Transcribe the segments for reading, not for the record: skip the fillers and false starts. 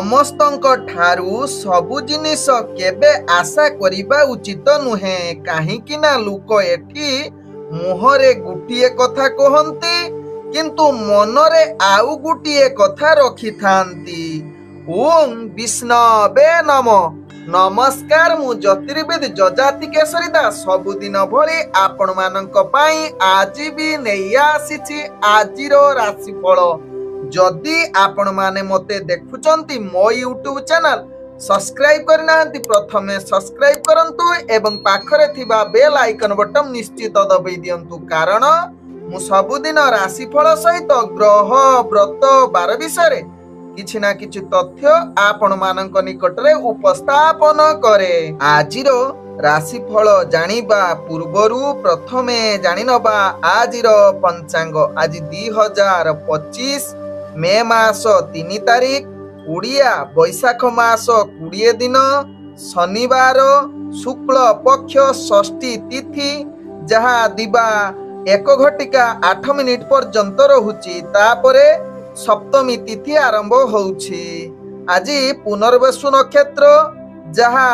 समस्तଙ୍କ ଠାରୁ ସବୁ ଜିନିଷ କେବେ ଆଶା କରିବା ଉଚିତ ନୁହେଁ, କାହିଁକି ନା ଲୋକ ଏଠି ମୁହଁରେ ଗୋଟିଏ କଥା କହନ୍ତି କିନ୍ତୁ ମନରେ ଆଉ ଗୋଟିଏ କଥା ରଖିଥାନ୍ତି। ଓಂ ବିଷ୍ଣବେ ନମ। ନମସ୍କାର, ମୁଁ ଜ୍ୟୋତିର୍ବିଦ ଯଜାତି କେଶରୀ ଦାସ ସବୁଦିନ ଭଳି ଆପଣମାନଙ୍କ ପାଇଁ ଆଜି ବି ନେଇ ଆସିଛି ଆଜିର ରାଶିଫଳ। ଯଦି ଆପଣ ମାନେ ମତେ ଦେଖୁଛନ୍ତି ମୋ ୟୁଟ୍ୟୁବ ଚ୍ୟାନେଲ ସବସ୍କ୍ରାଇବ କରିନାହାନ୍ତି, ପ୍ରଥମେ ସବସ୍କ୍ରାଇବ କରନ୍ତୁ ଏବଂ ପାଖରେ ଥିବା ବେଲ ଆଇକନ ବଟନ ନିଶ୍ଚିତ ଦବାଇ ଦିଅନ୍ତୁ, କାରଣ ମୁଁ ସବୁଦିନ ରାଶିଫଳ ସହିତ ଗ୍ରହ ବ୍ରତ ବାର ବିଷୟରେ କିଛି ନା କିଛି ତଥ୍ୟ ଆପଣ ମାନଙ୍କ ନିକଟରେ ଉପସ୍ଥାପନ କରେ। ଆଜିର ରାଶିଫଳ ଜାଣିବା ପୂର୍ବରୁ ପ୍ରଥମେ ଜାଣିନବା ଆଜିର ପଞ୍ଚାଙ୍ଗ। ଆଜି 2025 ମେ ମାସ 3 ତାରିଖ, ଓଡ଼ିଆ ବୈଶାଖ ମାସ 20 ଦିନ, ଶନିବାର, ଶୁକ୍ଳ ପକ୍ଷ ଷଷ୍ଠୀ ତିଥି, ଯାହା ଦିବା 1:08 ପର୍ଯ୍ୟନ୍ତ ରହୁଛି। ତାପରେ ସପ୍ତମୀ ତିଥି ଆରମ୍ଭ ହଉଛି। ଆଜି ପୁନର୍ବସୁ ନକ୍ଷତ୍ର, ଯାହା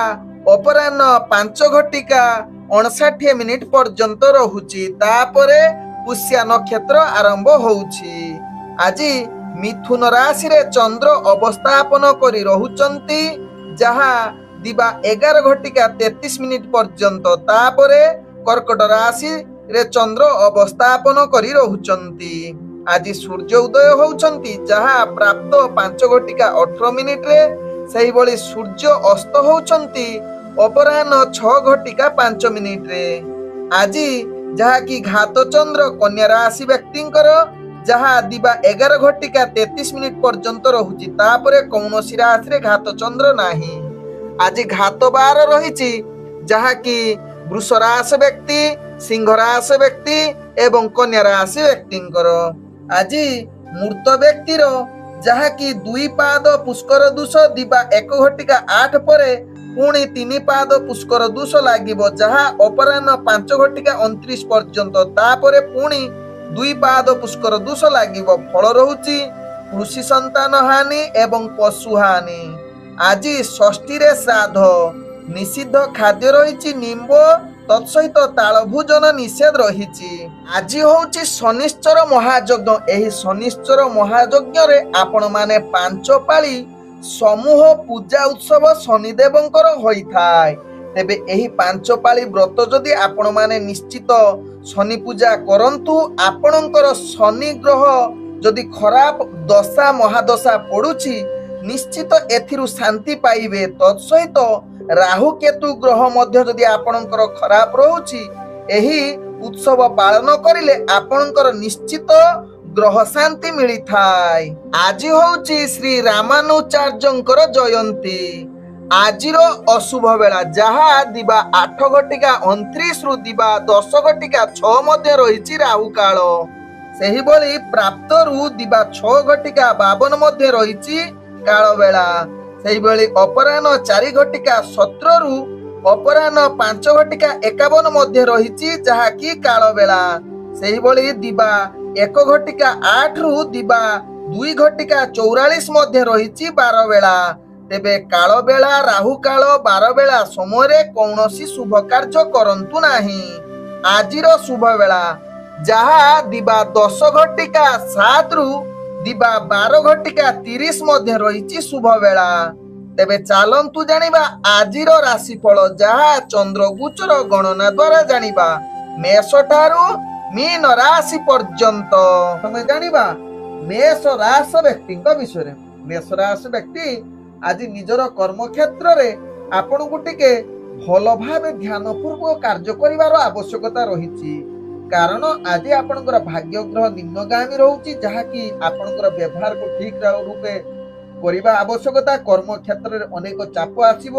ଅପରାହ୍ନ 5:59 ପର୍ଯ୍ୟନ୍ତ ରହୁଛି। ତାପରେ ପୁଷ୍ୟା ନକ୍ଷତ୍ର ଆରମ୍ଭ ହଉଛି। ଆଜି ମିଥୁନ ରାଶିରେ ଚନ୍ଦ୍ର ଅବସ୍ଥାପନ କରି ରହୁଛନ୍ତି, ଯାହା ଦିବା 11:33 ପର୍ଯ୍ୟନ୍ତ। ତାପରେ କର୍କଟ ରାଶିରେ ଚନ୍ଦ୍ର ଅବସ୍ଥାପନ କରି ରହୁଛନ୍ତି। ଆଜି ସୂର୍ଯ୍ୟ ଉଦୟ ହଉଛନ୍ତି, ଯାହା ପ୍ରାପ୍ତ 5:18 ସେହିଭଳି ସୂର୍ଯ୍ୟ ଅସ୍ତ ହଉଛନ୍ତି ଅପରାହ୍ନ 6:05। ଆଜି ଯାହାକି ଘାତ ଚନ୍ଦ୍ର କନ୍ୟା ରାଶି ବ୍ୟକ୍ତିଙ୍କର, ଯାହା ଦିବା 11:33 ପର୍ଯ୍ୟନ୍ତ ରହୁଛି। ତାପରେ କୌଣସି ରାଶିରେ ଘାତ ଚନ୍ଦ୍ର ନାହିଁ। ଆଜି ଘାତ ବାର ରହିଛି, ଯାହାକି ବୃଷ ରାଶି ବ୍ୟକ୍ତି, ସିଂହ ରାଶି ବ୍ୟକ୍ତି ଏବଂ କନ୍ୟା ରାଶି ବ୍ୟକ୍ତିଙ୍କର। ଆଜି ମୃତ ବ୍ୟକ୍ତିର, ଯାହାକି 2 ପାଦ ପୁଷ୍କର ଦୋଷ ଦିବା 1:08 ପରେ ପୁଣି 3 ପାଦ ପୁଷ୍କର ଦୋଷ ଲାଗିବ, ଯାହା ଅପରାହ୍ନ 5:29 ପର୍ଯ୍ୟନ୍ତ। ତାପରେ ପୁଣି 2 ପାଦ ପୁଷ୍କର ଦୋଷ ଲାଗିବ। ଫଳ ରହୁଛି କୃଷି ସନ୍ତାନ ହାନି ଏବଂ ପଶୁ ହାନି। ଆଜି ଷଷ୍ଠୀରେ ଶ୍ରାଦ୍ଧ, ନିଷିଦ୍ଧ ଖାଦ୍ୟ ରହିଛି ନିମ୍ବ, ତତ୍ସହିତ ତାଳ ଭୋଜନ ନିଷେଧ ରହିଛି। ଆଜି ହଉଛି ଶନିଶ୍ଚର ମହାଯଜ୍ଞ। ଏହି ଶନିଶ୍ଚର ମହାଯଜ୍ଞରେ ଆପଣ ମାନେ 5 ପାଳି ସମୂହ ପୂଜା ଉତ୍ସବ ଶନିଦେବଙ୍କର ହୋଇଥାଏ। ତେବେ ଏହି 5 ପାଳି ବ୍ରତ ଯଦି ଆପଣ ମାନେ ନିଶ୍ଚିତ ଶନି ପୂଜା କରନ୍ତୁ, ଆପଣଙ୍କର ଶନି ଗ୍ରହ ଯଦି ଖରାପ ଦଶା ମହାଦଶା ପଡୁଛି ନିଶ୍ଚିତ ଏଥିରୁ ଶାନ୍ତି ପାଇବେ। ତତ୍ସହିତ ରାହୁ କେତୁ ଗ୍ରହ ମଧ୍ୟ ଯଦି ଆପଣଙ୍କର ଖରାପ ରହୁଛି, ଏହି ଉତ୍ସବ ପାଳନ କରିଲେ ଆପଣଙ୍କର ନିଶ୍ଚିତ ଗ୍ରହ ଶାନ୍ତି ମିଳିଥାଏ। ଆଜି ହଉଛି ଶ୍ରୀ ରାମାନୁଚାର୍ଯ୍ୟଙ୍କର ଜୟନ୍ତୀ। ଆଜିର ଅଶୁଭ ବେଳା, ଯାହା ଦିବା 8:29 ରୁ ଦିବା 10:06 ମଧ୍ୟ ରହିଛି ରାହୁ କାଳ। ସେହିଭଳି ପ୍ରାପ୍ତରୁ ଦିବା 6:52 ମଧ୍ୟ ରହିଛି କାଳ ବେଳା। ସେହିଭଳି ଅପରାହ୍ନ 4:17 ରୁ ଅପରାହ୍ନ 5:51 ମଧ୍ୟ ରହିଛି, ଯାହାକି କାଳ ବେଳା। ସେହିଭଳି ଦିବା 1:08 ରୁ ଦିବା 2:44 ମଧ୍ୟ ରହିଛି ବାର ବେଳା। ତେବେ କାଳ ବେଳା, ରାହୁ କାଳ, ବାର ବେଳା ସମୟରେ କୌଣସି ଶୁଭ କାର୍ଯ୍ୟ କରନ୍ତୁ ନାହିଁ। ଆଜିର ଶୁଭ ବେଳା, ଯାହା ଦିବା 10:07 ରୁ ଦିବା 12:30 ମଧ୍ୟ ରହିଛି ଶୁଭ ବେଳା। ତେବେ ଚାଲନ୍ତୁ ଜାଣିବା ଆଜିର ରାଶିଫଳ, ଯାହା ଚନ୍ଦ୍ର ଗୋଚର ଗଣନା ଦ୍ୱାରା ଜାଣିବା। ମେଷ ଠାରୁ ମୀନ ରାଶି ପର୍ଯ୍ୟନ୍ତ ତମେ ଜାଣିବା ମେଷ ରାଶି ବ୍ୟକ୍ତିଙ୍କ ବିଷୟରେ। ମେଷ ରାଶି ବ୍ୟକ୍ତି ଆଜି ନିଜର କର୍ମକ୍ଷେତ୍ରରେ ଆପଣଙ୍କୁ ଟିକେ ଭଲ ଭାବେ ଧ୍ୟାନ ପୂର୍ବକ କାର୍ଯ୍ୟ କରିବାର ଆବଶ୍ୟକତା ରହିଛି, କାରଣ ଆଜି ଆପଣଙ୍କର ଭାଗ୍ୟ ଗ୍ରହ ନିମ୍ନଗାମୀ ରହୁଛି, ଯାହାକି ଆପଣଙ୍କର ବ୍ୟବହାରକୁ ଠିକ ରୂପେ କରିବା ଆବଶ୍ୟକତା। କର୍ମକ୍ଷେତ୍ରରେ ଅନେକ ଚାପ ଆସିବ,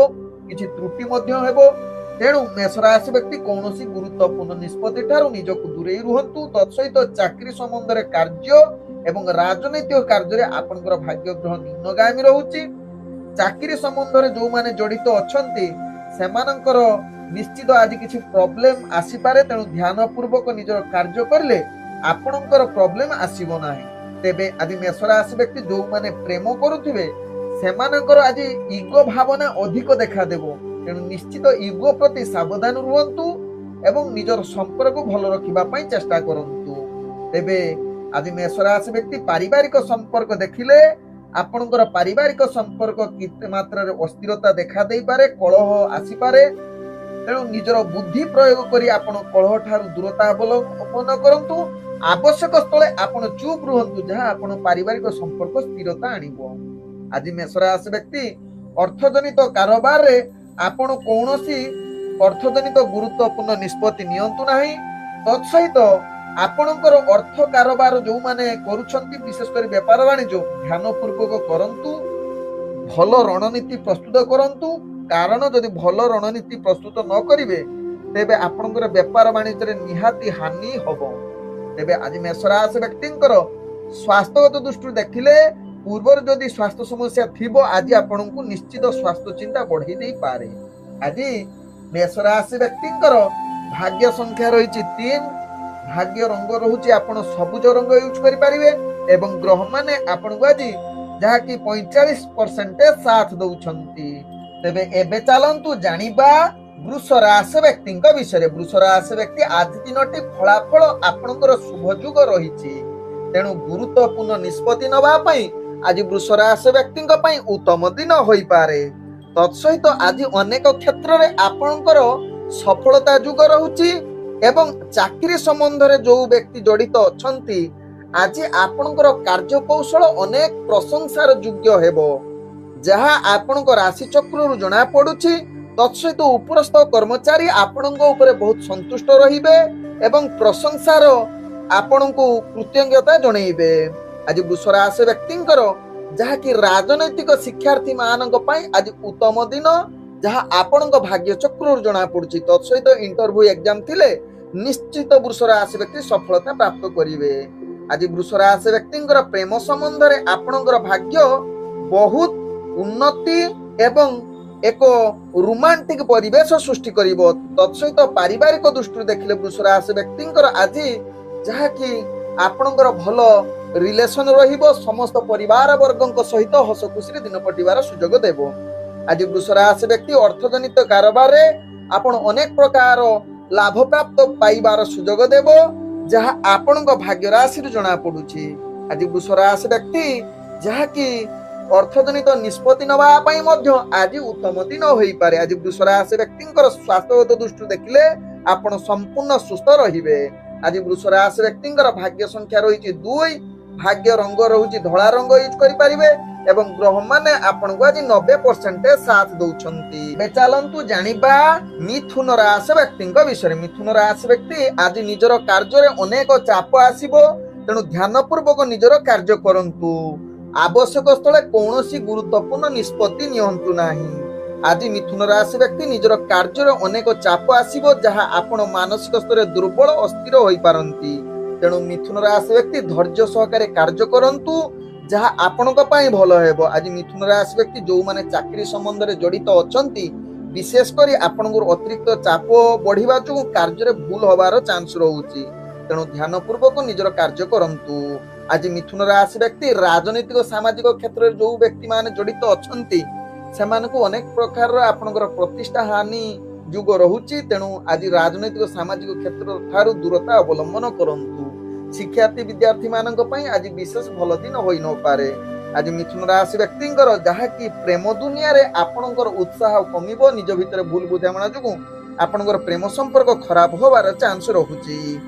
କିଛି ତ୍ରୁଟି ମଧ୍ୟ ହେବ। ତେଣୁ ମେଷ ରାଶି ବ୍ୟକ୍ତି କୌଣସି ଗୁରୁତ୍ୱପୂର୍ଣ୍ଣ ନିଷ୍ପତ୍ତି ଠାରୁ ନିଜକୁ ଦୂରେଇ ରୁହନ୍ତୁ। ତତ୍ସହିତ ଚାକିରି ସମ୍ବନ୍ଧରେ କାର୍ଯ୍ୟ ଏବଂ ରାଜନୈତିକ କାର୍ଯ୍ୟରେ ଆପଣଙ୍କର ଭାଗ୍ୟ ଗ୍ରହ ନିମ୍ନଗାମୀ ରହୁଛି। ଚାକିରି ସମ୍ବନ୍ଧରେ ଯୋଉମାନେ ଜଡ଼ିତ ଅଛନ୍ତି ସେମାନଙ୍କର ନିଶ୍ଚିତ ଆଜି କିଛି ପ୍ରୋବ୍ଲେମ ଆସିପାରେ, ତେଣୁ ଧ୍ୟାନ ପୂର୍ବକ ନିଜର କାର୍ଯ୍ୟ କରିଲେ ଆପଣଙ୍କର ପ୍ରୋବ୍ଲେମ ଆସିବ ନାହିଁ। ତେବେ ଆଜି ମେଷ ରାଶି ବ୍ୟକ୍ତି ଯୋଉମାନେ ପ୍ରେମ କରୁଥିବେ ସେମାନଙ୍କର ଆଜି ଇଗୋ ଭାବନା ଅଧିକ ଦେଖାଦେବ। ତେଣୁ ନିଶ୍ଚିତ ଇଗୋ ପ୍ରତି ସାବଧାନ ରୁହନ୍ତୁ ଏବଂ ନିଜର ସମ୍ପର୍କ ଭଲ ରଖିବା ପାଇଁ ଚେଷ୍ଟା କରନ୍ତୁ। ତେବେ ଆଜି ମେଷ ରାଶି ବ୍ୟକ୍ତି ପାରିବାରିକ ସମ୍ପର୍କ ଦେଖିଲେ ଆପଣଙ୍କର ପାରିବାରିକ ସମ୍ପର୍କ କେତେ ମାତ୍ରାରେ ଅସ୍ଥିରତା ଦେଖା ଦେଇପାରେ, କଳହ ଆସିପାରେ। ତେଣୁ ନିଜର ବୁଦ୍ଧି ପ୍ରୟୋଗ କରି ଆପଣ କଳହ ଠାରୁ ଦୂରତା ଅବଲମ୍ବନ କରନ୍ତୁ। ଆବଶ୍ୟକ ସ୍ଥଳେ ଆପଣ ଚୁପ୍ ରୁହନ୍ତୁ, ଯାହା ଆପଣ ପାରିବାରିକ ସମ୍ପର୍କ ସ୍ଥିରତା ଆଣିବ। ଆଜି ମେଷ ରାଶି ବ୍ୟକ୍ତି ଅର୍ଥଜନିତ କାରବାରରେ ଆପଣ କୌଣସି ଅର୍ଥଜନିତ ଗୁରୁତ୍ୱପୂର୍ଣ୍ଣ ନିଷ୍ପତ୍ତି ନିଅନ୍ତୁ ନାହିଁ। ତତ୍ସହିତ ଆପଣଙ୍କର ଅର୍ଥ କାରବାର ଯୋଉମାନେ କରୁଛନ୍ତି, ବିଶେଷ କରି ବେପାର ବାଣିଜ୍ୟ, ଧ୍ୟାନ ପୂର୍ବକ କରନ୍ତୁ। ଭଲ ରଣନୀତି ପ୍ରସ୍ତୁତ କରନ୍ତୁ, କାରଣ ଯଦି ଭଲ ରଣନୀତି ପ୍ରସ୍ତୁତ ନ କରିବେ ତେବେ ଆପଣଙ୍କର ବେପାର ବାଣିଜ୍ୟରେ ନିହାତି ହାନି ହବ। ତେବେ ଆଜି ମେଷ ରାଶି ବ୍ୟକ୍ତିଙ୍କର ସ୍ୱାସ୍ଥ୍ୟଗତ ଦୃଷ୍ଟିରୁ ଦେଖିଲେ ପୂର୍ବରୁ ଯଦି ସ୍ୱାସ୍ଥ୍ୟ ସମସ୍ୟା ଥିବ, ଆଜି ଆପଣଙ୍କୁ ନିଶ୍ଚିତ ସ୍ୱାସ୍ଥ୍ୟ ଚିନ୍ତା ବଢେଇ ଦେଇପାରେ। ଆଜି ମେଷ ରାଶି ବ୍ୟକ୍ତିଙ୍କର ଭାଗ୍ୟ ସଂଖ୍ୟା ରହିଛି 3, ଭାଗ୍ୟ ରଙ୍ଗ ରହୁଛି ଆପଣ ସବୁଜ ରଙ୍ଗ ୟୁଜ କରିପାରିବେ ଏବଂ ଗ୍ରହମାନେ ଆପଣଙ୍କୁ ଆଜି ଯାହାକି 45% ସାଥ ଦଉଛନ୍ତି। ତେବେ ଏବେ ଚାଲନ୍ତୁ ଜାଣିବା ବୃଷ ରାଶି ବ୍ୟକ୍ତିଙ୍କ ବିଷୟରେ। ବୃଷ ରାଶି ବ୍ୟକ୍ତି ଆଜି ଦିନଟି ଫଳାଫଳ ଆପଣଙ୍କର ଶୁଭ ଯୁଗ ରହିଛି। ତେଣୁ ଗୁରୁତ୍ୱପୂର୍ଣ୍ଣ ନିଷ୍ପତ୍ତି ନେବା ପାଇଁ ଆଜି ବୃଷ ରାଶି ବ୍ୟକ୍ତିଙ୍କ ପାଇଁ ଉତ୍ତମ ଦିନ ହୋଇପାରେ। ତତ୍ସହିତ ଆଜି ଅନେକ କ୍ଷେତ୍ରରେ ଆପଣଙ୍କର ସଫଳତା ଯୁଗ ରହୁଛି ଏବଂ ଚାକିରି ସମ୍ବନ୍ଧରେ ଯୋଉ ବ୍ୟକ୍ତି ଜଡିତ ଅଛନ୍ତି, ଆଜି ଆପଣଙ୍କର କାର୍ଯ୍ୟକୌଶଳ ଅନେକ ପ୍ରଶଂସାର ଯୋଗ୍ୟ ହେବ, ଯାହା ଆପଣଙ୍କ ରାଶି ଚକ୍ରରୁ ଜଣା ପଡୁଛି। ତତ୍ସହିତ ଉପରସ୍ଥ କର୍ମଚାରୀ ଆପଣଙ୍କ ଉପରେ ବହୁତ ସନ୍ତୁଷ୍ଟ ରହିବେ ଏବଂ ପ୍ରଶଂସାର ଆପଣଙ୍କୁ କୃତଜ୍ଞତା ଜଣେଇବେ। ଆଜି ବୃଷ ରାଶି ବ୍ୟକ୍ତିଙ୍କର ଯାହାକି ରାଜନୈତିକ ଶିକ୍ଷାର୍ଥୀ ମାନଙ୍କ ପାଇଁ ଆଜି ଉତ୍ତମ ଦିନ, ଯାହା ଆପଣଙ୍କ ଭାଗ୍ୟ ଚକ୍ରରୁ ଜଣା ପଡୁଛି। ତତ୍ସହିତ ଇଣ୍ଟରଭ୍ୟୁ ଏକ୍ଜାମ ଥିଲେ ନିଶ୍ଚିତ ବୃଷ ରାଶି ବ୍ୟକ୍ତି ସଫଳତା ପ୍ରାପ୍ତ କରିବେ। ଆଜି ବୃଷ ରାଶି ବ୍ୟକ୍ତିଙ୍କର ପ୍ରେମ ସମ୍ବନ୍ଧରେ ଆପଣଙ୍କର ଭାଗ୍ୟ ବହୁତ ଉନ୍ନତି ଏବଂ ଏକ ରୋମାଣ୍ଟିକ ପରିବେଶ ସୃଷ୍ଟି କରିବ। ତତ୍ସହିତ ପାରିବାରିକ ଦୃଷ୍ଟିରୁ ଦେଖିଲେ ବୃଷ ରାଶି ବ୍ୟକ୍ତିଙ୍କର ଆଜି ଯାହାକି ଆପଣଙ୍କର ଭଲ ରିଲେସନ ରହିବ, ସମସ୍ତ ପରିବାର ବର୍ଗଙ୍କ ସହିତ ହସ ଖୁସିରେ ଦିନ କଟିବାର ସୁଯୋଗ ଦେବ। ଆଜି ବୃଷ ରାଶି ବ୍ୟକ୍ତି ଅର୍ଥଜନିତ କାରବାରରେ ଆପଣ ଅନେକ ପ୍ରକାର ଲାଭ ପ୍ରାପ୍ତ ପାଇବାର ସୁଯୋଗ ଦେବ, ଯାହା ଆପଣଙ୍କ ଭାଗ୍ୟ ରାଶିରୁ ଜଣା ପଡୁଛି। ଆଜି ବୃଷ ରାଶି ବ୍ୟକ୍ତି ଯାହାକି ଅର୍ଥଜନିତ ନିଷ୍ପତ୍ତି ନେବା ପାଇଁ ମଧ୍ୟ ଆଜି ଉତ୍ତମ ଦିନ ହୋଇପାରେ। ଆଜି ବୃଷ ରାଶି ବ୍ୟକ୍ତିଙ୍କର ସ୍ୱାସ୍ଥ୍ୟଗତ ଦୃଷ୍ଟିରୁ ଦେଖିଲେ ଆପଣ ସମ୍ପୂର୍ଣ୍ଣ ସୁସ୍ଥ ରହିବେ। ଆଜି ବୃଷ ରାଶି ବ୍ୟକ୍ତିଙ୍କର ଭାଗ୍ୟ ସଂଖ୍ୟା ରହିଛି 2, ଭାଗ୍ୟ ରଙ୍ଗ ରହୁଛି ଧଳା ରଙ୍ଗ ୟୁଜ କରିପାରିବେ ଏବଂ ଗ୍ରହମାନେ ଆପଣଙ୍କୁ ଆଜି 90% ସାଥ ଦଉଛନ୍ତି। ଏବେ ଚାଲନ୍ତୁ ଜାଣିବା ମିଥୁନ ରାଶି ବ୍ୟକ୍ତିଙ୍କ ବିଷୟରେ। ମିଥୁନ ରାଶି ବ୍ୟକ୍ତି ଆଜି ନିଜର କାର୍ଯ୍ୟରେ ଅନେକ ଚାପ ଆସିବ, ତେଣୁ ଧ୍ୟାନ ପୂର୍ବକ ନିଜର କାର୍ଯ୍ୟ କରନ୍ତୁ। ଆବଶ୍ୟକ ସ୍ଥଳେ କୌଣସି ଗୁରୁତ୍ୱପୂର୍ଣ୍ଣ ନିଷ୍ପତ୍ତି ନିଅନ୍ତୁ ନାହିଁ। ଆଜି ମିଥୁନ ରାଶି ବ୍ୟକ୍ତି ନିଜର କାର୍ଯ୍ୟରେ ଅନେକ ଚାପ ଆସିବ, ଯାହା ଆପଣ ମାନସିକ ସ୍ତରରେ ଦୁର୍ବଳ ଅସ୍ଥିର ହୋଇପାରନ୍ତି। ତେଣୁ ମିଥୁନ ରାଶି ବ୍ୟକ୍ତି ଧୈର୍ଯ୍ୟ ସହକାରେ କାର୍ଯ୍ୟ କରନ୍ତୁ, ଯାହା ଆପଣଙ୍କ ପାଇଁ ଭଲ ହେବ। ଆଜି ମିଥୁନ ରାଶି ବ୍ୟକ୍ତି ଯୋଉମାନେ ଚାକିରି ସମ୍ବନ୍ଧରେ ଜଡିତ ଅଛନ୍ତି, ବିଶେଷ କରି ଆପଣଙ୍କର ଅତିରିକ୍ତ ଚାପ ବଢିବା ଯୋଗୁଁ କାର୍ଯ୍ୟରେ ଭୁଲ ହବାର ଚାନ୍ସ ରହୁଛି। ତେଣୁ ଧ୍ୟାନ ପୂର୍ବକ ନିଜର କାର୍ଯ୍ୟ କରନ୍ତୁ। ଆଜି ମିଥୁନ ରାଶି ବ୍ୟକ୍ତି ରାଜନୈତିକ ସାମାଜିକ କ୍ଷେତ୍ରରେ ଯୋଉ ବ୍ୟକ୍ତି ମାନେ ଜଡିତ ଅଛନ୍ତି, ସେମାନଙ୍କୁ ଅନେକ ପ୍ରକାରର ଆପଣଙ୍କର ପ୍ରତିଷ୍ଠା ହାନି ଯୁଗ ରହୁଛି। ତେଣୁ ଆଜି ରାଜନୈତିକ ସାମାଜିକ କ୍ଷେତ୍ର ଠାରୁ ଦୂରତା ଅବଲମ୍ବନ କରନ୍ତୁ। ଶିକ୍ଷାର୍ଥୀ ବିଦ୍ୟାର୍ଥୀ ମାନଙ୍କ ପାଇଁ ଆଜି ବିଶେଷ ଭଲ ଦିନ ହୋଇ ନପାରେ। ଆଜି ମିଥୁନ ରାଶି ବ୍ୟକ୍ତିଙ୍କର ଯାହାକି ପ୍ରେମ ଦୁନିଆରେ ଆପଣଙ୍କର ଉତ୍ସାହ କମିବ, ନିଜ ଭିତରେ ଭୁଲ ବୁଝାମଣା ଯୋଗୁଁ ଆପଣଙ୍କର ପ୍ରେମ ସମ୍ପର୍କ ଖରାପ ହବାର ଚାନ୍ସ ରହୁଛି।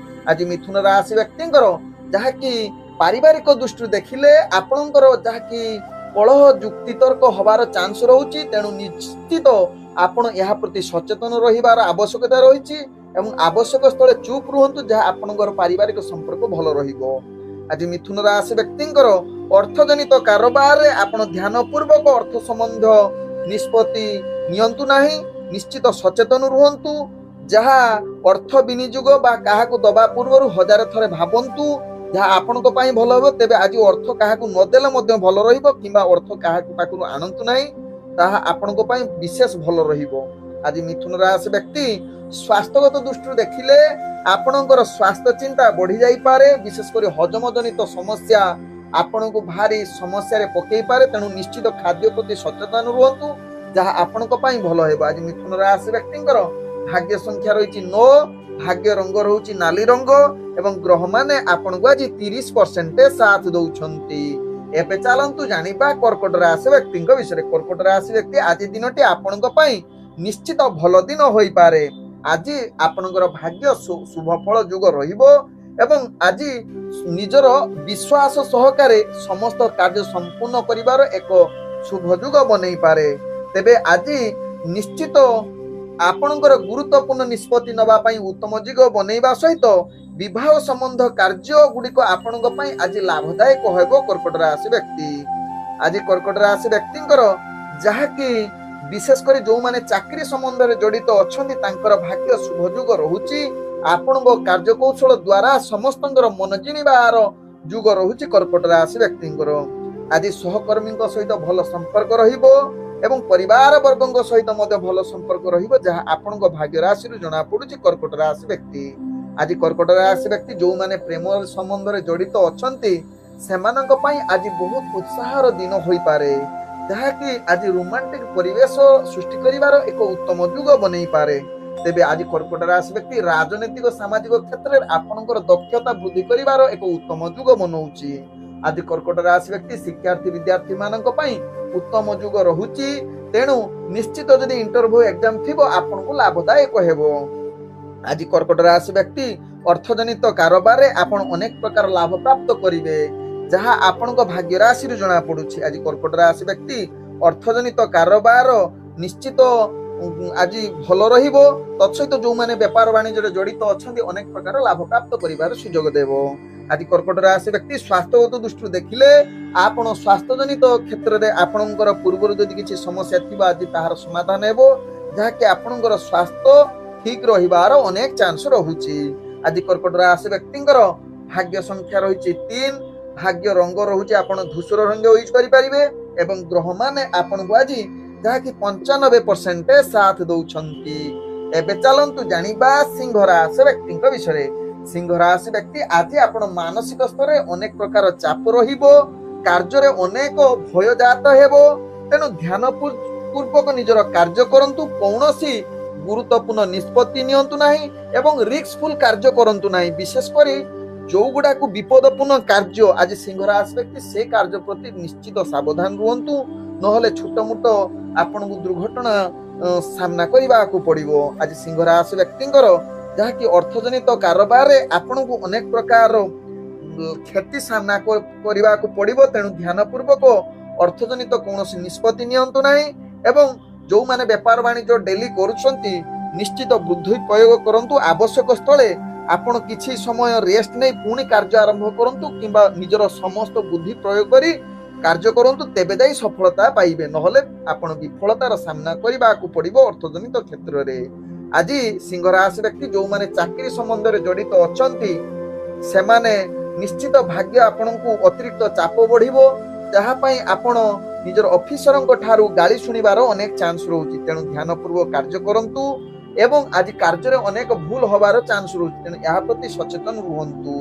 ଆଜି ମିଥୁନ ରାଶି ବ୍ୟକ୍ତିଙ୍କର ଯାହାକି ପାରିବାରିକ ଦୃଷ୍ଟିରୁ ଦେଖିଲେ ଆପଣଙ୍କର ଯାହାକି କଳହ ଯୁକ୍ତିତର୍କ ହବାର ଚାନ୍ସ ରହୁଛି। ତେଣୁ ନିଶ୍ଚିତ ଆପଣ ଏହା ପ୍ରତି ସଚେତନ ରହିବାର ଆବଶ୍ୟକତା ରହିଛି ଏବଂ ଆବଶ୍ୟକ ସ୍ଥଳେ ଚୁପ୍ ରୁହନ୍ତୁ, ଯାହା ଆପଣଙ୍କର ପାରିବାରିକ ସମ୍ପର୍କ ଭଲ ରହିବ। ଆଜି ମିଥୁନ ରାଶି ବ୍ୟକ୍ତିଙ୍କର ଅର୍ଥଜନିତ କାରବାରରେ ଆପଣ ଧ୍ୟାନ ପୂର୍ବକ ଅର୍ଥ ସମ୍ବନ୍ଧ ନିଷ୍ପତ୍ତି ନିଅନ୍ତୁ ନାହିଁ। ନିଶ୍ଚିତ ସଚେତନ ରୁହନ୍ତୁ, ଯାହା ଅର୍ଥ ବିନିଯୋଗ ବା କାହାକୁ ଦବା ପୂର୍ବରୁ 1000 ଥରେ ଭାବନ୍ତୁ, ଯାହା ଆପଣଙ୍କ ପାଇଁ ଭଲ ହେବ। ତେବେ ଆଜି ଅର୍ଥ କାହାକୁ ନଦେଲେ ମଧ୍ୟ ଭଲ ରହିବ, କିମ୍ବା ଅର୍ଥ କାହାକୁ ପାଖରୁ ଆଣନ୍ତୁ ନାହିଁ, ତାହା ଆପଣଙ୍କ ପାଇଁ ବିଶେଷ ଭଲ ରହିବ। ଆଜି ମିଥୁନ ରାଶି ବ୍ୟକ୍ତି ସ୍ୱାସ୍ଥ୍ୟଗତ ଦୃଷ୍ଟିରୁ ଦେଖିଲେ ଆପଣଙ୍କର ସ୍ୱାସ୍ଥ୍ୟ ଚିନ୍ତା ବଢି ଯାଇପାରେ, ବିଶେଷ କରି ହଜମ ଜନିତ ସମସ୍ୟା ଆପଣଙ୍କୁ ଭାରି ସମସ୍ୟାରେ ପକେଇ ପାରେ। ତେଣୁ ନିଶ୍ଚିତ ଖାଦ୍ୟ ପ୍ରତି ସଚେତନ ରୁହନ୍ତୁ, ଯାହା ଆପଣଙ୍କ ପାଇଁ ଭଲ ହେବ। ଆଜି ମିଥୁନ ରାଶି ବ୍ୟକ୍ତିଙ୍କର ଭାଗ୍ୟ ସଂଖ୍ୟା ରହିଛି 9, ଭାଗ୍ୟ ରଙ୍ଗ ରହୁଛି ନାଲି ରଙ୍ଗ ଏବଂ ଗ୍ରହମାନେ ଆପଣଙ୍କୁ ଆଜି 30% ସାଥ ଦଉଛନ୍ତି। ଏବେ ଚାଲନ୍ତୁ ଜାଣିବା କର୍କଟ ରାଶି ବ୍ୟକ୍ତିଙ୍କ ବିଷୟରେ। କର୍କଟ ରାଶି ବ୍ୟକ୍ତି ଆଜି ଦିନଟି ଆପଣଙ୍କ ପାଇଁ ନିଶ୍ଚିତ ଭଲ ଦିନ ହୋଇପାରେ। ଆଜି ଆପଣଙ୍କର ଭାଗ୍ୟ ଶୁଭ ଫଳ ଯୋଗ ରହିବ ଏବଂ ଆଜି ନିଜର ବିଶ୍ୱାସ ସହକାରେ ସମସ୍ତ କାର୍ଯ୍ୟ ସମ୍ପୂର୍ଣ୍ଣ କରିବାର ଏକ ଶୁଭ ଯୋଗ ବନେଇ ପାରେ। ତେବେ ଆଜି ନିଶ୍ଚିତ ଆପଣଙ୍କର ଗୁରୁତ୍ୱପୂର୍ଣ୍ଣ ନିଷ୍ପତ୍ତି ନେବା ପାଇଁ ଉତ୍ତମ ଯୋଗ ବନେଇବା ସହିତ ବିବାହ ସମ୍ବନ୍ଧ କାର୍ଯ୍ୟ ଗୁଡ଼ିକ ଆପଣଙ୍କ ପାଇଁ ଆଜି ଲାଭଦାୟକ ହେବ। କର୍କଟ ରାଶି ବ୍ୟକ୍ତି ଆଜି କର୍କଟ ରାଶି ବ୍ୟକ୍ତିଙ୍କର ଯାହାକି ବିଶେଷ କରି ଯେଉଁମାନେ ଚାକିରି ସମ୍ବନ୍ଧରେ ଜଡ଼ିତ ଅଛନ୍ତି ତାଙ୍କର ଭାଗ୍ୟ ଶୁଭ ଯୋଗ ରହୁଛି। ଆପଣଙ୍କ କାର୍ଯ୍ୟକୌଶଳ ଦ୍ୱାରା ସମସ୍ତଙ୍କର ମନ ଜିଣିବାର ଯୋଗ ରହୁଛି। କର୍କଟ ରାଶି ବ୍ୟକ୍ତିଙ୍କର ଆଜି ସହକର୍ମୀଙ୍କ ସହିତ ଭଲ ସମ୍ପର୍କ ରହିବ ଏବଂ ପରିବାର ବର୍ଗଙ୍କ ସହିତ ମଧ୍ୟ ଭଲ ସମ୍ପର୍କ ରହିବ, ଯାହା ଆପଣଙ୍କ ଭାଗ୍ୟ ରାଶିରୁ ଜଣା ପଡୁଛି। କର୍କଟ ରାଶି ବ୍ୟକ୍ତି ଆଜି କର୍କଟ ରାଶି ବ୍ୟକ୍ତି ଯେଉଁମାନେ ପ୍ରେମ ସମ୍ବନ୍ଧରେ ଜଡ଼ିତ ଅଛନ୍ତି ସେମାନଙ୍କ ପାଇଁ ଆଜି ବହୁତ ଉତ୍ସାହର ଦିନ ହୋଇପାରେ, ଯାହାକି ଆଜି ରୋମାଣ୍ଟିକ ପରିବେଶ ସୃଷ୍ଟି କରିବାର ଏକ ଉତ୍ତମ ଯୁଗ ବନେଇ ପାରେ। ତେବେ ଆଜି କର୍କଟ ରାଶି ବ୍ୟକ୍ତି ରାଜନୈତିକ ସାମାଜିକ କ୍ଷେତ୍ରରେ ଆପଣଙ୍କର ଦକ୍ଷତା ବୃଦ୍ଧି କରିବାର ଏକ ଉତ୍ତମ ଯୁଗ ବନଉଛି। ଆଜି କର୍କଟ ରାଶି ବ୍ୟକ୍ତି ଶିକ୍ଷାର୍ଥୀ ବିଦ୍ୟାର୍ଥୀ ମାନଙ୍କ ପାଇଁ ଉତ୍ତମ ଯୁଗ ରହୁଛି। ତେଣୁ ନିଶ୍ଚିତ ଯଦି ଇଣ୍ଟରଭ୍ୟୁ ଏକ୍ଜାମ ଥିବ ଆପଣଙ୍କୁ ଲାଭଦାୟକ ହେବ। ଆଜି କର୍କଟ ରାଶି ବ୍ୟକ୍ତି ଅର୍ଥଜନିତ କାରବାରରେ ଆପଣ ଅନେକ ପ୍ରକାର ଲାଭ ପ୍ରାପ୍ତ କରିବେ, ଯାହା ଆପଣଙ୍କ ଭାଗ୍ୟ ରାଶିରୁ ଜଣା ପଡୁଛି। ଆଜି କର୍କଟ ରାଶି ବ୍ୟକ୍ତି ଅର୍ଥଜନିତ କାରବାର ନିଶ୍ଚିତ ଆଜି ଭଲ ରହିବ। ତତ୍ସହିତ ଯେଉଁମାନେ ବେପାର ବାଣିଜ୍ୟରେ ଜଡ଼ିତ ଅଛନ୍ତି ଅନେକ ପ୍ରକାର ଲାଭ ପ୍ରାପ୍ତ କରିବାର ସୁଯୋଗ ଦେବ। ଆଜି କର୍କଟ ରାଶି ବ୍ୟକ୍ତି ସ୍ୱାସ୍ଥ୍ୟଗତ ଦୃଷ୍ଟିରୁ ଦେଖିଲେ ଆପଣ ସ୍ୱାସ୍ଥ୍ୟଜନିତ କ୍ଷେତ୍ରରେ ଆପଣଙ୍କର ପୂର୍ବରୁ ଯଦି କିଛି ସମସ୍ୟା ଥିବ ଆଜି ତାହାର ସମାଧାନ ହେବ, ଯାହାକି ଆପଣଙ୍କର ସ୍ୱାସ୍ଥ୍ୟ ଠିକ ରହିବାର ଅନେକ ଚାନ୍ସ ରହୁଛି। ଆଜି କର୍କଟ ରାଶି ବ୍ୟକ୍ତିଙ୍କର ଭାଗ୍ୟ ସଂଖ୍ୟା ରହିଛି 3, ଭାଗ୍ୟ ରଙ୍ଗ ରହୁଛି ଆପଣ ଧୂସର ରଙ୍ଗ ୟୁଜ କରିପାରିବେ ଏବଂ ଗ୍ରହମାନେ ଆପଣଙ୍କୁ ଆଜି ଯାହାକି 95% ସାଥ ଦଉଛନ୍ତି। ଏବେ ଚାଲନ୍ତୁ ଜାଣିବା ସିଂହ ରାଶି ବ୍ୟକ୍ତିଙ୍କ ବିଷୟରେ। ସିଂହ ରାଶି ବ୍ୟକ୍ତି ଆଜି ଆପଣ ମାନସିକ ସ୍ତରରେ ଅନେକ ପ୍ରକାର ଚାପ ରହିବ, କାର୍ଯ୍ୟରେ ଅନେକ ଭୟ ଜାତ ହେବ। ତେଣୁ ଧ୍ୟାନ ପୂର୍ବକ ନିଜର କାର୍ଯ୍ୟ କରନ୍ତୁ, କୌଣସି ଗୁରୁତ୍ୱପୂର୍ଣ୍ଣ ନିଷ୍ପତ୍ତି ନିଅନ୍ତୁ ନାହିଁ ଏବଂ ରିସ୍କଫୁଲ କାର୍ଯ୍ୟ କରନ୍ତୁ ନାହିଁ। ବିଶେଷ କରି ଯୋଉଗୁଡାକୁ ବିପଦପୂର୍ଣ୍ଣ କାର୍ଯ୍ୟ ଆଜି ସିଂହ ରାଶି ବ୍ୟକ୍ତି ସେ କାର୍ଯ୍ୟ ପ୍ରତି ନିଶ୍ଚିତ ସାବଧାନ ରୁହନ୍ତୁ, ନହେଲେ ଛୋଟ ମୋଟ ଆପଣଙ୍କୁ ଦୁର୍ଘଟଣା ସାମ୍ନା କରିବାକୁ ପଡିବ। ଆଜି ସିଂହ ରାଶି ବ୍ୟକ୍ତିଙ୍କର ଯାହାକି ଅର୍ଥଜନିତ କାରବାରରେ ଆପଣଙ୍କୁ ଅନେକ ପ୍ରକାର କ୍ଷତି ସାମ୍ନା କରିବାକୁ ପଡିବ। ତେଣୁ ଧ୍ୟାନ ପୂର୍ବକ ଅର୍ଥଜନିତ କୌଣସି ନିଷ୍ପତ୍ତି ନିଅନ୍ତୁ ନାହିଁ ଏବଂ ଯେଉଁମାନେ ବେପାର ବାଣିଜ୍ୟ ଡେଲି କରୁଛନ୍ତି ନିଶ୍ଚିତ ବୁଦ୍ଧି ପ୍ରୟୋଗ କରନ୍ତୁ। ଆବଶ୍ୟକ ସ୍ଥଳେ ଆପଣ କିଛି ସମୟ ରେଷ୍ଟ ନେଇ ପୁଣି କାର୍ଯ୍ୟ ଆରମ୍ଭ କରନ୍ତୁ କିମ୍ବା ନିଜର ସମସ୍ତ ବୁଦ୍ଧି ପ୍ରୟୋଗ କରି କାର୍ଯ୍ୟ କରନ୍ତୁ, ତେବେ ଯାଇ ସଫଳତା ପାଇବେ, ନହେଲେ ଆପଣ ବିଫଳତାର ସାମ୍ନା କରିବାକୁ ପଡିବ ଅର୍ଥଜନିତ କ୍ଷେତ୍ରରେ। ଆଜି ସିଂହ ରାଶି ବ୍ୟକ୍ତି ଯେଉଁମାନେ ଚାକିରି ସମ୍ବନ୍ଧରେ ଜଡ଼ିତ ଅଛନ୍ତି ସେମାନେ ନିଶ୍ଚିତ ଭାଗ୍ୟ ଆପଣଙ୍କୁ ଅତିରିକ୍ତ ଚାପ ବଢିବ, ଯାହା ପାଇଁ ଆପଣ ନିଜର ଅଫିସରଙ୍କ ଠାରୁ ଗାଳି ଶୁଣିବାର ଅନେକ ଚାନ୍ସ ରହୁଛି। ତେଣୁ ଧ୍ୟାନ ପୂର୍ବକ କାର୍ଯ୍ୟ କରନ୍ତୁ ଏବଂ ଆଜି କାର୍ଯ୍ୟରେ ଅନେକ ଭୁଲ ହବାର ଚାନ୍ସ ରହୁଛି, ତେଣୁ ଏହା ପ୍ରତି ସଚେତନ ରୁହନ୍ତୁ।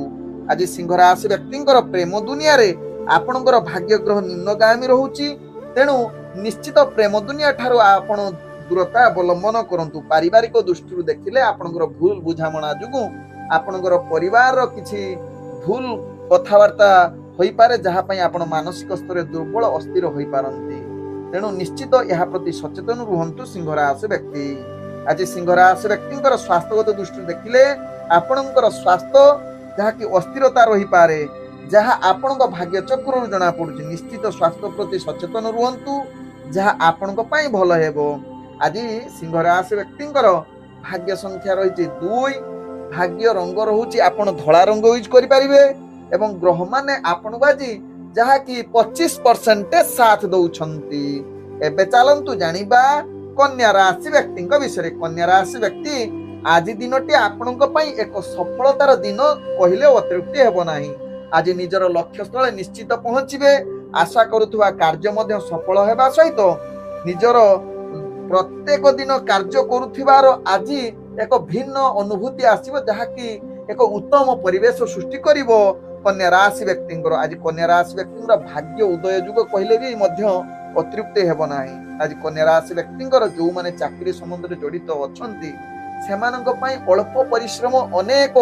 ଆଜି ସିଂହ ରାଶି ବ୍ୟକ୍ତିଙ୍କର ପ୍ରେମ ଦୁନିଆରେ ଆପଣଙ୍କର ଭାଗ୍ୟ ଗ୍ରହ ନିମ୍ନଗାମୀ ରହୁଛି, ତେଣୁ ନିଶ୍ଚିତ ପ୍ରେମ ଦୁନିଆ ଠାରୁ ଆପଣ ଦୂରତା ଅବଲମ୍ବନ କରନ୍ତୁ। ପାରିବାରିକ ଦୃଷ୍ଟିରୁ ଦେଖିଲେ ଆପଣଙ୍କର ଭୁଲ ବୁଝାମଣା ଯୋଗୁଁ ଆପଣଙ୍କର ପରିବାରର କିଛି ଭୁଲ କଥାବାର୍ତ୍ତା ହୋଇପାରେ, ଯାହା ପାଇଁ ଆପଣ ମାନସିକ ସ୍ତରରେ ଦୁର୍ବଳ ଅସ୍ଥିର ହୋଇପାରନ୍ତି। ତେଣୁ ନିଶ୍ଚିତ ଏହା ପ୍ରତି ସଚେତନ ରୁହନ୍ତୁ ସିଂହ ରାଶି ବ୍ୟକ୍ତି। ଆଜି ସିଂହ ରାଶି ବ୍ୟକ୍ତିଙ୍କର ସ୍ୱାସ୍ଥ୍ୟଗତ ଦୃଷ୍ଟିରୁ ଦେଖିଲେ ଆପଣଙ୍କର ସ୍ୱାସ୍ଥ୍ୟ ଯାହାକି ଅସ୍ଥିରତା ରହିପାରେ, ଯାହା ଆପଣଙ୍କ ଭାଗ୍ୟ ଚକ୍ରରୁ ଜଣା ପଡୁଛି। ନିଶ୍ଚିତ ସ୍ୱାସ୍ଥ୍ୟ ପ୍ରତି ସଚେତନ ରୁହନ୍ତୁ, ଯାହା ଆପଣଙ୍କ ପାଇଁ ଭଲ ହେବ। ଆଜି ସିଂହ ରାଶି ବ୍ୟକ୍ତିଙ୍କର ଭାଗ୍ୟ ସଂଖ୍ୟା ରହିଛି 2, ଭାଗ୍ୟ ରଙ୍ଗ ରହୁଛି ଆପଣ ଧଳା ରଙ୍ଗ ୟୁଜ କରିପାରିବେ ଏବଂ ଗ୍ରହମାନେ ଆପଣଙ୍କୁ ଆଜି ଯାହାକି 25% ସାଥ ଦଉଛନ୍ତି। ଏବେ ଚାଲନ୍ତୁ ଜାଣିବା କନ୍ୟା ରାଶି ବ୍ୟକ୍ତିଙ୍କ ବିଷୟରେ। କନ୍ୟା ରାଶି ବ୍ୟକ୍ତି ଆଜି ଦିନଟି ଆପଣଙ୍କ ପାଇଁ ଏକ ସଫଳତାର ଦିନ କହିଲେ ଅତ୍ୟୁକ୍ତି ହେବ ନାହିଁ। ଆଜି ନିଜର ଲକ୍ଷ୍ୟ ସ୍ଥଳେ ନିଶ୍ଚିତ ପହଞ୍ଚିବେ, ଆଶା କରୁଥିବା କାର୍ଯ୍ୟ ମଧ୍ୟ ସଫଳ ହେବା ସହିତ ନିଜର ପ୍ରତ୍ୟେକ ଦିନ କାର୍ଯ୍ୟ କରୁଥିବାର ଆଜି ଏକ ଭିନ୍ନ ଅନୁଭୂତି ଆସିବ, ଯାହାକି ଏକ ଉତ୍ତମ ପରିବେଶ ସୃଷ୍ଟି କରିବ कन्या राशि व्यक्ति आज कन्या राशि व्यक्ति भाग्य उदय जुग कहले भी अतृप्त हेब ना। आज कन्या राशि व्यक्ति जो मैंने चाकरी संबंध जड़ित अच्छा से अल्प परिश्रम अनेक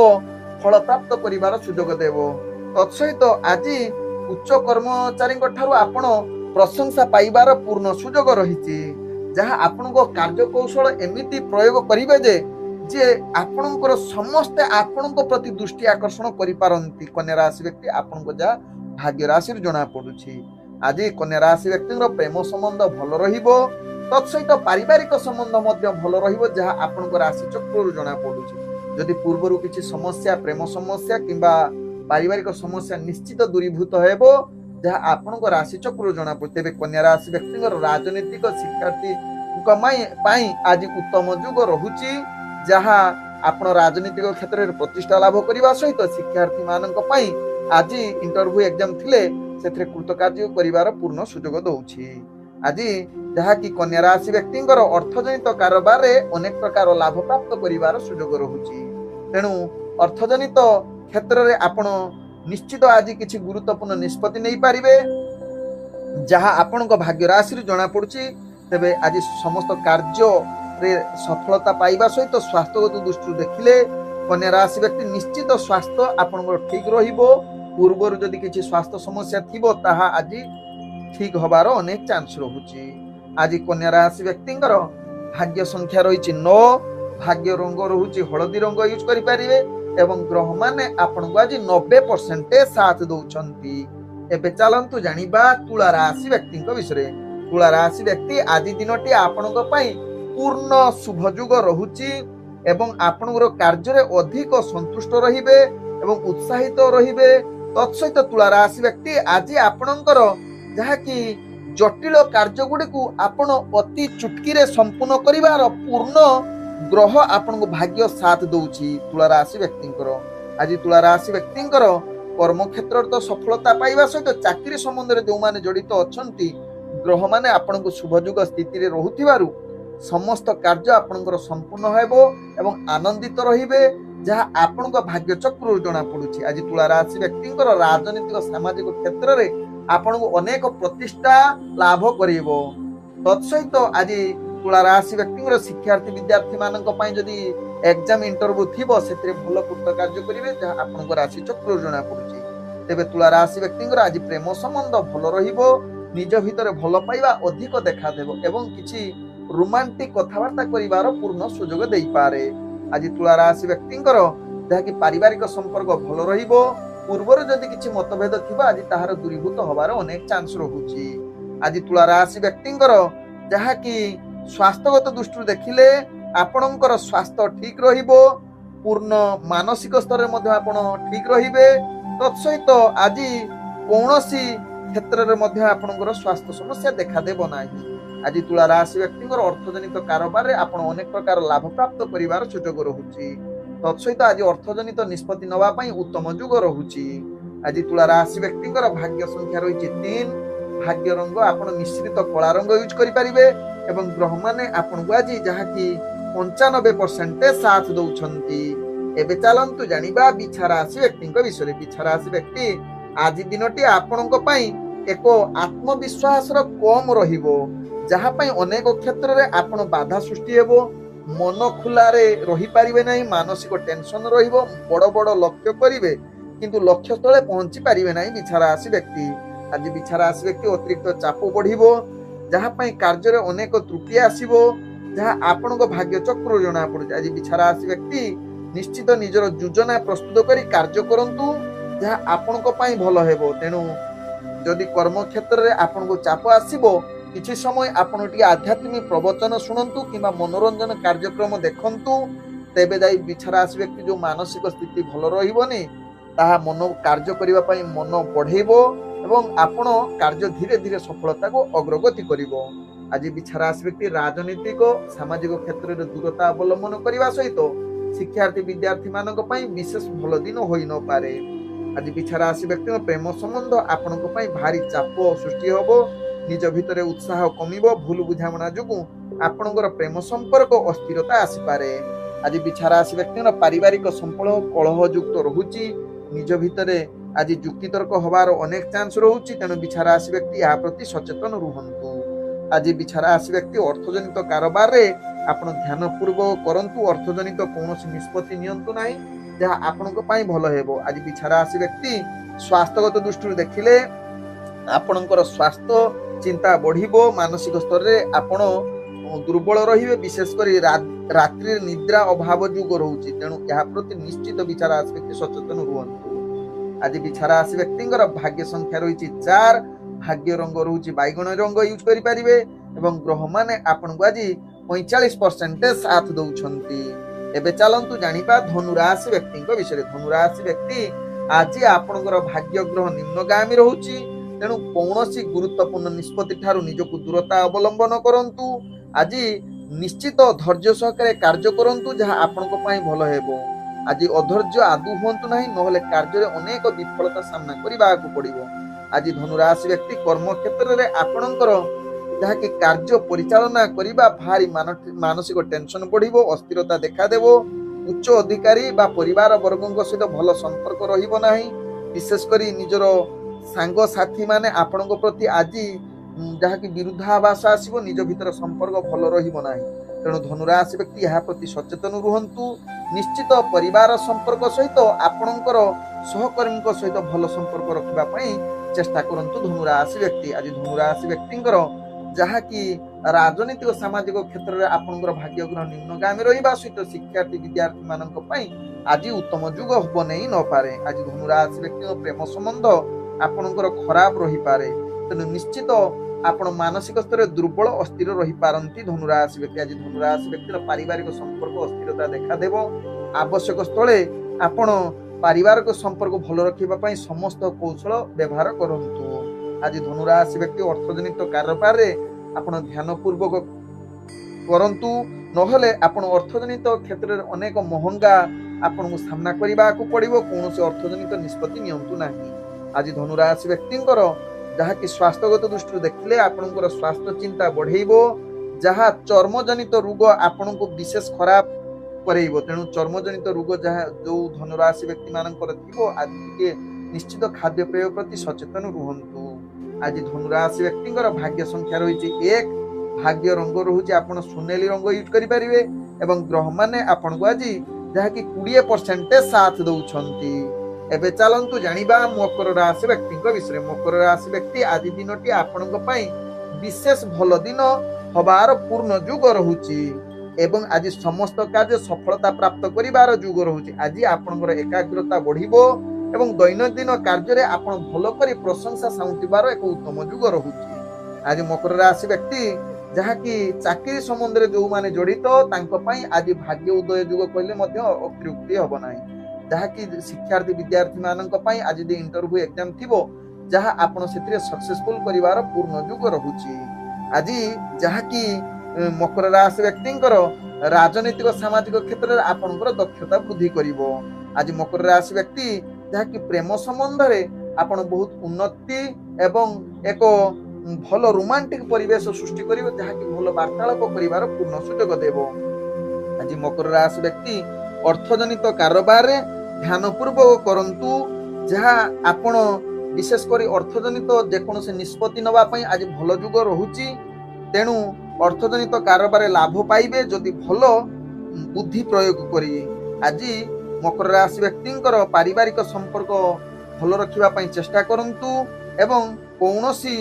फल प्राप्त कर सुजोग देव। तत्सहित आज उच्च कर्मचारी आपण प्रशंसा पाइबार पूर्ण सुजोग रही जहाँ आपण कार्यकौशल एमिति प्रयोग करेंगे जे आपणकर समस्ते आपण प्रति दृष्टि आकर्षण करिपारंती। कन्या राशि व्यक्ति आपण जहाँ भाग्य राशि जना पड़ुछि। आज कन्या राशि व्यक्ति प्रेम संबंध भल रहिबो। तत्सहित पारिवारिक संबंध मध्य भल रहिबो जहाँ आपण राशि चक्र जना पड़ुछि। जदि पूर्वर किछि समस्या प्रेम समस्या किंबा पारिवारिक समस्या निश्चित दूरीभूत हेबो जहाँ आपण राशि चक्र जना पड़े। तेबे कन्या राशि व्यक्ति राजनीतिक शिक्षार्थी आज उत्तम जुग रहुछि जहाँ आपण राजनीतिक क्षेत्र में प्रतिष्ठा लाभ करने सहित शिक्षार्थी मानक आज इंटरव्यू एग्जाम थिले से कृतकार्य करिवार पूर्ण सुजोग दउछि। आज जहाँ कि कन्या राशि व्यक्ति अर्थजनित कारोबार अनेक प्रकार लाभ प्राप्त करिवार सुजोग रहुछि। तेणु अर्थजनित क्षेत्र में आपण निश्चित आज किछि गुरुत्वपूर्ण निष्पत्ति नहीं पारिबे जहाँ आपण भाग्य राशि जना पड़ुछि। तेबे आज समस्त कार्य रे सफलता पाइबा सहित स्वास्थ्यगत दृष्टि देखिले कन्या राशि व्यक्ति निश्चित स्वास्थ्य आपण ठीक रहिबो। पूर्वर जदि किछि स्वास्थ्य समस्या थिबो ताहा आज ठीक हबार अनेक चांस रहुछि। आज कन्या राशि व्यक्ति भाग्य संख्या रही 9 भाग्य रंग रहुछि हलदी रंग यूज करि परिबे एवं ग्रह माने आपण आज 90% साथ दउछंती। एबे चलंतु जानिबा तुला राशि व्यक्ति विषय। तुला राशि व्यक्ति आज दिनटी आपण पूर्ण शुभ जुग रहुछि एवं आपणकर कार्य अधिक संतुष्ट रहिबे एवं उत्साहित रहिबे। तत्सहित तुला राशि व्यक्ति आज आपणकर जहाँ कि जटिल कार्य गुडी को आपण अति चुटकी रे संपूर्ण करिवार पूर्ण ग्रह आपण भाग्य साथ दउछि। तुला राशि व्यक्ति आज तुला राशि व्यक्ति कर्म क्षेत्र तो सफलता पाइबा सहित चाकरी संबंध में जो माने जड़ित अछंती ग्रह माने आपण शुभ जुग स्थिति रे रहुथिबारु समस्त कार्य आपणकर संपूर्ण हेबो एवं आनंदित रहिबे जहाँ आपण भाग्य चक्र जना पड़ुछि। आज तुला राशि व्यक्ति राजनीतिक सामाजिक क्षेत्र में आपण अनेक प्रतिष्ठा लाभ करिबो। तत्सहित आज तुला राशि व्यक्ति शिक्षार्थी विद्यार्थी मानक पई जदि एग्जाम इंटरव्यू थिबो सेतरे भल कृत कार्य करिवे जहाँ आपण राशि चक्र जना पड़ुछि। तेबे तुला राशि व्यक्ति आज प्रेम संबंध भल रहिबो। निज भितर भल पाइबा अधिक देखा देबो एवं किछि रोमांटिक कथबार्ता करिवार पूर्ण सुजोग देई पारे। आज तुला राशि व्यक्ति जहाँ कि पारिवारिक संपर्क भल रहिबो। पूर्वर जदि किछि मतभेद थिबा आज ताहार दूरीभूत हबार अनेक चांस रहुछि। आज तुला राशि व्यक्ति जहाँ कि स्वास्थ्यगत दृष्टि देखिले आपणकर स्वास्थ्य ठीक रहिबो। पूर्ण मानसिक स्तर में आपण ठीक रहिबे। तत्सहित आज कौनसी क्षेत्र में आपणकर स्वास्थ्य समस्या देखा देबो नाही। आज तुला राशि व्यक्ति अर्थजनित कारोबार आपण अनेक प्रकार लाभ प्राप्त करिवार सुजोग रहुछि। तत्सहित आज अर्थजनित निष्पत्ति नवा पई उत्तम जुग रहुछि। आज तुला राशि व्यक्ति भाग्य संख्या रही 3 भाग्य रंग आपण मिश्रित कला रंग यूज करि परिबे एवं ग्रह माने आपण आज जहाँ कि 95% साथ दउछंती। एबे चलंतु जानिबा बिछा राशि व्यक्ति विषय। बिछा राशि व्यक्ति आज दिनटी आपणक पई एक आत्मविश्वास कम रहिबो जहाँ पई अनेक क्षेत्र रे आपण बाधा सृष्टि हेबो। मन खुलारे रही पारिबे नहीं। मानसिक टेंशन रहिबो। बड़ बड़ लक्ष्य करिवे किंतु लक्ष्य स्थले पहुंची पारिबे नहीं बिछा राशि व्यक्ति। आज बिछा राशि व्यक्ति अतिरिक्त चाप बढ़िबो जहाँ पई कार्य रे अनेक त्रुटि आसीबो जहाँ आपणक भाग्य चक्र जना पड़े। आज बिछा राशि व्यक्ति निश्चित निजर योजना प्रस्तुत करी कार्य करंतु जहाँ आपणक पई भल हेबो। तेणु जदि कर्म क्षेत्र रे आपणको चाप आसीबो किछि समय आपण टी आध्यात्मिक प्रवचन शुणंतु किंबा मनोरंजन कार्यक्रम देखंतु तेबे जाई बिछा राशि व्यक्ति जो मानसिक स्थिति भल रहिबोनी ताहा मन कार्य करिबा पई मन बढ़ेबो एवं आपण कार्य धीरे धीरे सफलता को अग्रगति करिबो। आज बिछा राशि व्यक्ति राजनीतिक सामाजिक क्षेत्र में दूरता अवलंबन करने सहित शिक्षार्थी विद्यार्थी मानक पई विशेष भल दिन होई न पारे। आज बिछा राशि व्यक्ति प्रेम संबंध आपनक पई भारी चाप सृष्टि होबो। निज भितर उत्साह कमिबो। भूल बुझामणा जोगु आपनकर प्रेम संपर्क अस्थिरता आसी पारे। आज बिछा राशि व्यक्ति पारिवारिक संपर्क कलह युक्त रहुची। निज भितर आज युक्तितर्क हबार अनेक चांस रहुछि तेणु बिछा राशि व्यक्ति या प्रति सचेतन रुहंतु। आज बिछा राशि व्यक्ति अर्थजनित कारोबार रे आपण ध्यान पूर्वक करंतु अर्थजनित कौनसी निष्पत्ति नियंतु नाही जहा आपनक पई भलो हेबो। आज बिछा राशि व्यक्ति स्वास्थ्यगत दृष्टि देखिले आपणकर स्वास्थ्य चिंता बढ़िबो मानसिक स्तर रे आपण दुर्बल रहिबे विशेषकर रात्रि निद्रा अभाव जुग रहुछि तेणु या प्रति निश्चित बिछा राशि व्यक्ति सचेतन रुहंतु। आज बिछा राशि व्यक्तिंकर भाग्य संख्या रही 4 भाग्य रंग रही बैगण रंग यूज करि परिबे एवं ग्रह माने आपन को आज 45% साथ दउछंती। एबे चलंतु जानिबा धनु राशि व्यक्तिंक विषय। धनु राशि व्यक्ति आज आपनकर भाग्य ग्रह निम्नगामी रहुछि तेणु कौनसी गुरुत्वपूर्ण निष्पत्ति ठारू निजको दूरता अवलंबन करंतु। आज निश्चित धैर्य सहकारे कार्य करंतु जहा आपनक पई भलो हेबो। आज अधैर्य आदु हुंतु नाही नहले कार्य अनेक विफलता सामना करबाकू पड़िबो। आज धनु राशि व्यक्ति कर्म क्षेत्र रे आपणकर जहा कि कार्य परिचालना करिबा भारी मानसिक टेंशन बढ़िबो अस्थिरता देखा देबो। उच्च अधिकारी बा परिवार वर्गଙ୍କ सहित भलो संपर्क रहिबो नाही विशेष करी निजरो सांग साथी माने आपणଙ୍କ प्रति आज जहा कि विरुद्धाभास आसीबो निज भीतर संपर्क भलो रहिबो नाही तेणु धनु राशि व्यक्ति या प्रति सचेतन रुहंतु। निश्चित परिवार संपर्क सहित आपणकर सहकर्मी सहित भलो संपर्क रखिबा पई चेष्टा करंतु धनु राशि व्यक्ति। आज धनु राशि व्यक्तिंकर जहा कि राजनीतिक सामाजिक क्षेत्र रे आपणकर भाग्य ग्रह निम्नगामी रहिबा सहित शिक्षार्थी विद्यार्थी मानक पई आज उत्तम जुग होबो नै न पारे। आज धनु राशि व्यक्ति प्रेम संबंध आपणकर खराब रही पारे तेणु निश्चित आपण मानसिक स्तर दुर्बल अस्थिर रही पारंती धनु राशि व्यक्ति। आज धनु राशि व्यक्तिर पारिवारिक संपर्क अस्थिरता देखा देबो। आवश्यक स्थले आपण पारिवारिक संपर्क भलो रखिबा पई समस्त कौशल व्यवहार करंतु। आज धनु राशि व्यक्ति अर्थजनित कारोबार रे आपण ध्यान पूर्वक करंतु नहले आपण अर्थजनित क्षेत्र रे अनेक महंगा आपण सामना करबाकू पड़िबो। कोनोसी अर्थजनित निष्पत्ति नियंतु नाही। आज धनु राशि व्यक्तिंकर जहा कि स्वास्थ्यगत दृष्टि देखिले आपनकर स्वास्थ्य चिंता बढ़ेइबो जहा चर्मजनित रोग आपनको विशेष खराब करेइबो तेणु चर्मजनित रोग जहा जो धनु राशि व्यक्ति मानकर थिबो आज के निश्चित खाद्य पेय प्रति सचेतन रुहंतु। आज धनु राशि व्यक्तिंकर भाग्य संख्या रही 1 भाग्य रंग रहुछि आपण सुनेली रंग यूज करि परिबे एवं ग्रह माने आपनको आज जहा कि 20% साथ दउछंती। एबे चलंतु जानिबा मकर राशि व्यक्तिंक विषय। मकर राशि व्यक्ति आज दिनटी आपनक पई विशेष भलो दिन हबार पूर्ण जुग रहुछि एवं आज समस्त कार्य सफलता प्राप्त करिवार जुग रहुछि। आज आपनकर एकाग्रता बढ़िबो एवं दैनंदिन कार्य रे आपण भलो करी प्रशंसा साउंटिबार एक उत्तम जुग रहुछि। आज मकर राशि व्यक्ति जहा कि चाकरी संबंध रे जो माने जड़ित तांको पई आज भाग्य उदय जुग कहले मध्य अत्युक्ति हबो नाही। जहा कि शिक्षार्थी विद्यार्थी मानक पई आज दे इंटरव्यू एग्जाम थिबो जहा आपण सेतिरे सक्सेसफुल करिवार पूर्ण जुग रहुछि। आज जहा कि मकर राशि व्यक्तिंकर राजनीतिक सामाजिक क्षेत्र रे आपनकर दक्षता वृद्धि करिवो। आज मकर राशि व्यक्ति जहा कि प्रेम संबंध रे आपण बहुत उन्नति एवं एक भलो रोमांटिक परिवेश सृष्टि करिवो जहा कि भलो वार्तालाप करिवार पूर्ण सुयोग देबो। आज मकर राशि व्यक्ति अर्थजनित कारोबार रे ध्यान पूर्वक करंतु जहा आपण विशेष करी अर्थजनित जेकोनोसी निष्पत्ति नबा पई आज भलो जुग रहुछि तेणु अर्थजनित कारोबार लाभ पाइबे जदि भलो बुद्धि प्रयोग करी। आज मकर राशि व्यक्तिंकर पारिवारिक संपर्क भलो रखिबा पई चेष्टा करंतु एवं कौनसी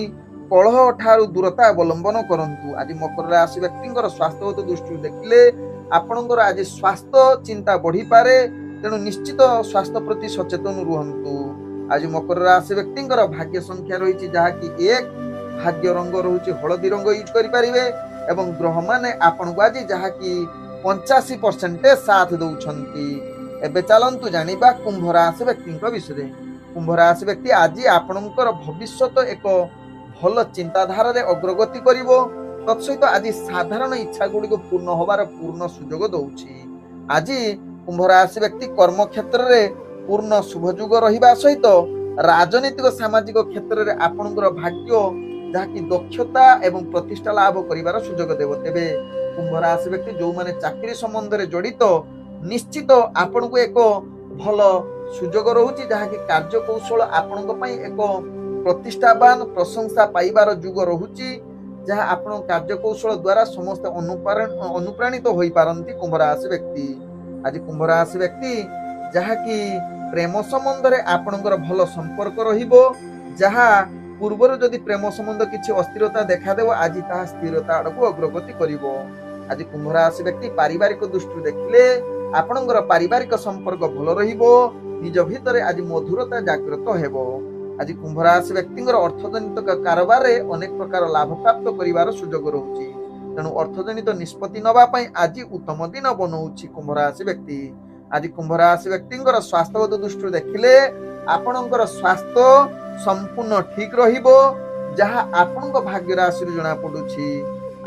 कलह ठारू दूरता अवलंबन करंतु। आज मकर राशि व्यक्तिंकर स्वास्थ्यगत दृष्टि देखिले आपणकर आज स्वास्थ्य चिंता बढ़ी पारे तेणु निश्चित स्वास्थ्य प्रति सचेतन रुहंतु। आज मकर राशि व्यक्तिंकर भाग्य संख्या रही जहा कि 1 भाग्य रंग रहुछि हळदी रंग यूज करि परिबे एवं ग्रह माने आपनको आज जहा कि 85% साथ दउछंती। एबे चलंतु जानिबा कुंभ राशि व्यक्तिंक विषय। कुंभ राशि व्यक्ति आज आपणकर भविष्यत एक भल चिंताधारा रे अग्रगति करिवो तत्सहित आज साधारण इच्छा गुड़ी को पूर्ण होबार पूर्ण सुजोग दउछि। आज कुंभ राशि व्यक्ति कर्म क्षेत्र रे पूर्ण शुभजुग रहिबा सहित राजनीतिक सामाजिक क्षेत्र रे आपनकर भाग्य जहा कि दक्षता एवं प्रतिष्ठा लाभ करिवार सुजोग देव। तेबे कुंभ राशि व्यक्ति जो माने चाकरी संबंध रे जड़ित निश्चित आपनको एक ଭଲ ସୁଯୋଗ ରହୁଛି, ଯାହାକି କାର୍ଯ୍ୟକୌଶଳ ଆପଣଙ୍କ ପାଇଁ ଏକ ପ୍ରତିଷ୍ଠାବାନ ପ୍ରଶଂସା ପାଇବାର ଯୁଗ ରହୁଛି, ଯାହା ଆପଣ କାର୍ଯ୍ୟକୌଶଳ ଦ୍ୱାରା ସମସ୍ତେ ଅନୁପ୍ରାଣିତ ହୋଇପାରନ୍ତି କୁମ୍ଭ ରାଶି ବ୍ୟକ୍ତି। ଆଜି କୁମ୍ଭ ରାଶି ବ୍ୟକ୍ତି ଯାହାକି ପ୍ରେମ ସମ୍ବନ୍ଧରେ ଆପଣଙ୍କର ଭଲ ସମ୍ପର୍କ ରହିବ, ଯାହା ପୂର୍ବରୁ ଯଦି ପ୍ରେମ ସମ୍ବନ୍ଧ କିଛି ଅସ୍ଥିରତା ଦେଖାଦେବ ଆଜି ତାହା ସ୍ଥିରତା ଆଡ଼କୁ ଅଗ୍ରଗତି କରିବ। ଆଜି କୁମ୍ଭ ରାଶି ବ୍ୟକ୍ତି ପାରିବାରିକ ଦୃଷ୍ଟିରୁ ଦେଖିଲେ ଆପଣଙ୍କର ପାରିବାରିକ ସମ୍ପର୍କ ଭଲ ରହିବ, ନିଜ ଭିତରେ ଆଜି ମଧୁରତା ଜାଗ୍ରତ ହେବ। ଆଜି କୁମ୍ଭ ରାଶି ବ୍ୟକ୍ତିଙ୍କର ଅର୍ଥଜନିତ କାରବାରରେ ଅନେକ ପ୍ରକାର ଲାଭ ପ୍ରାପ୍ତ କରିବାର ସୁଯୋଗ ରହୁଛି, ତେଣୁ ଅର୍ଥଜନିତ ନିଷ୍ପତ୍ତି ନେବା ପାଇଁ ଆଜି ଉତ୍ତମ ଦିନ ବନଉଛି କୁମ୍ଭ ରାଶି ବ୍ୟକ୍ତି। ଆଜି କୁମ୍ଭ ରାଶି ବ୍ୟକ୍ତିଙ୍କର ସ୍ୱାସ୍ଥ୍ୟଗତ ଦୃଷ୍ଟିରୁ ଦେଖିଲେ ଆପଣଙ୍କର ସ୍ୱାସ୍ଥ୍ୟ ସମ୍ପୂର୍ଣ୍ଣ ଠିକ ରହିବ, ଯାହା ଆପଣଙ୍କ ଭାଗ୍ୟ ରାଶିରୁ ଜଣା ପଡୁଛି।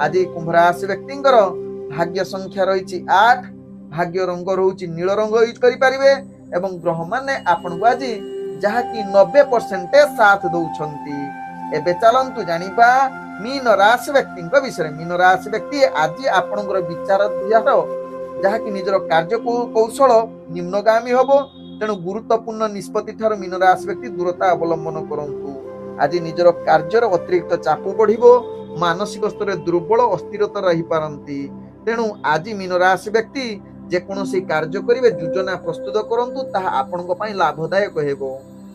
ଆଜି କୁମ୍ଭ ରାଶି ବ୍ୟକ୍ତିଙ୍କର ଭାଗ୍ୟ ସଂଖ୍ୟା ରହିଛି 8, ଭାଗ୍ୟ ରଙ୍ଗ ରହୁଛି ନୀଳ ରଙ୍ଗ ୟୁଜ କରିପାରିବେ, ଏବଂ ଗ୍ରହ ମାନେ ଆପଣଙ୍କୁ ଆଜି ଯାହାକି 90% ସାଥ ଦଉଛନ୍ତି। ଏବେ ଚାଲନ୍ତୁ ଜାଣିବା ମୀନ ରାଶି ବ୍ୟକ୍ତିଙ୍କ ବିଷୟରେ। ମୀନ ରାଶି ବ୍ୟକ୍ତି ଆଜି ଆପଣଙ୍କର ବିଚାର ଯାହାକି ନିଜର କାର୍ଯ୍ୟ କୌଶଳ ନିମ୍ନଗାମୀ ହବ, ତେଣୁ ଗୁରୁତ୍ୱପୂର୍ଣ୍ଣ ନିଷ୍ପତ୍ତି ଠାରୁ ମୀନ ରାଶି ବ୍ୟକ୍ତି ଦୂରତା ଅବଲମ୍ବନ କରନ୍ତୁ। ଆଜି ନିଜର କାର୍ଯ୍ୟର ଅତିରିକ୍ତ ଚାପ ବଢିବ, ମାନସିକ ସ୍ତରରେ ଦୁର୍ବଳ ଅସ୍ଥିରତା ରହିପାରନ୍ତି, ତେଣୁ ଆଜି ମୀନ ରାଶି ବ୍ୟକ୍ତି ଯେକୌଣସି କାର୍ଯ୍ୟ କରିବେ ଯୋଜନା ପ୍ରସ୍ତୁତ କରନ୍ତୁ, ତାହା ଆପଣଙ୍କ ପାଇଁ ଲାଭଦାୟକ ହେବ।